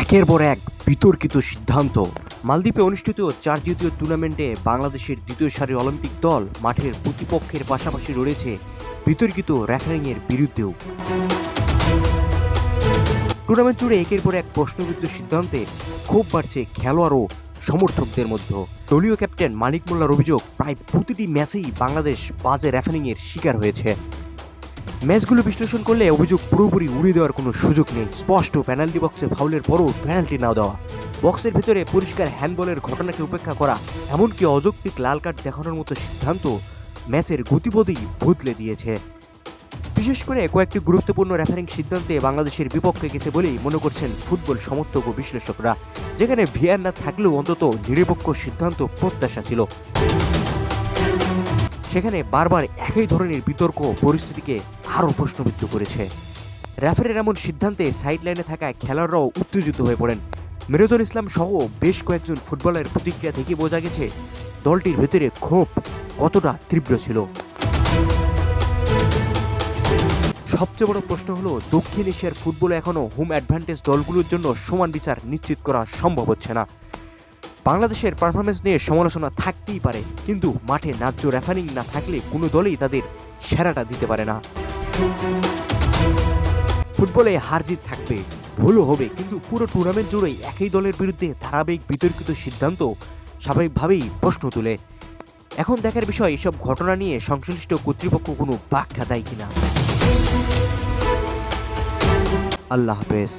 একের পর এক বিতর্কিত সিদ্ধান্ত। মালদ্বীপে অনুষ্ঠিত 4 জাতীয় টুর্নামেন্টে বাংলাদেশের দ্বিতীয় সারির অলিম্পিক দল মাঠের প্রতিপক্ষের পাশাপাশি লড়েছে বিতর্কিত রেফারিংয়ের বিরুদ্ধেও। টুর্নামেন্ট জুড়ে একের পর এক প্রশ্নবিদ্ধ সিদ্ধান্তে ক্ষোভ বাড়ছে খেলোয়াড় ও সমর্থকদের মধ্যে। দলীয় ক্যাপ্টেন মানিক মোল্লার অভিযোগ, প্রায় প্রতিটি ম্যাচেই বাংলাদেশ বাজে রেফারিংয়ের শিকার হয়েছে। ম্যাচগুলো বিশ্লেষণ করলে অভিযোগ পুরোপুরি উড়িয়ে দেওয়ার কোনো সুযোগ নেই। স্পষ্ট পেনাল্টি বক্সে ফাউলের পরও পেনাল্টি না দেওয়া, বক্সের ভেতরে পরিষ্কার হ্যান্ডবলের ঘটনাকে উপেক্ষা করা, এমনকি অযৌক্তিক লাল কার্ড দেখানোর মতো সিদ্ধান্ত ম্যাচের গতিপথই বদলে দিয়েছে। বিশেষ করে কয়েকটি গুরুত্বপূর্ণ রেফারিং সিদ্ধান্তে বাংলাদেশের বিপক্ষে গেছে বলেই মনে করছেন ফুটবল সমর্থক ও বিশ্লেষকরা, যেখানে ভিআর না থাকলেও অন্তত নিরপেক্ষ সিদ্ধান্ত প্রত্যাশা ছিল। সেখানে বারবার একই ধরনের বিতর্ক পরিস্থিতিকে আরও প্রশ্নবিদ্ধ করেছে। রেফারির এমন সিদ্ধান্তে সাইডলাইনে থাকা খেলোয়াড়রাও উত্তেজিত হয়ে পড়েন। মিরাজুল ইসলাম সহ বেশ কয়েকজন ফুটবলারের প্রতিক্রিয়া থেকে বোঝা গেছে দলটির ভেতরে ক্ষোভ কতটা তীব্র ছিল। সবচেয়ে বড় প্রশ্ন হলো, দক্ষিণ এশিয়ার ফুটবলে এখনও হোম অ্যাডভান্টেজ দলগুলোর জন্য সমান বিচার নিশ্চিত করা সম্ভব হচ্ছে না। বাংলাদেশের পারফরমেন্স নিয়ে সমালোচনা থাকতেই পারে, কিন্তু মাঠে ন্যায্য রেফারিং না থাকলে কোনো দলই তাদের সেরাটা দিতে পারে না। ফুটবলে হার জিত থাকবে, ভুলও হবে, কিন্তু পুরো টুর্নামেন্ট জুড়েই একই দলের বিরুদ্ধে ধারাবাহিক বিতর্কিত সিদ্ধান্ত স্বাভাবিকভাবেই প্রশ্ন তুলে। এখন দেখার বিষয়, এসব ঘটনা নিয়ে সংশ্লিষ্ট কর্তৃপক্ষ কোনো ব্যাখ্যা দেয় কিনা। আল্লাহ হাফেজ।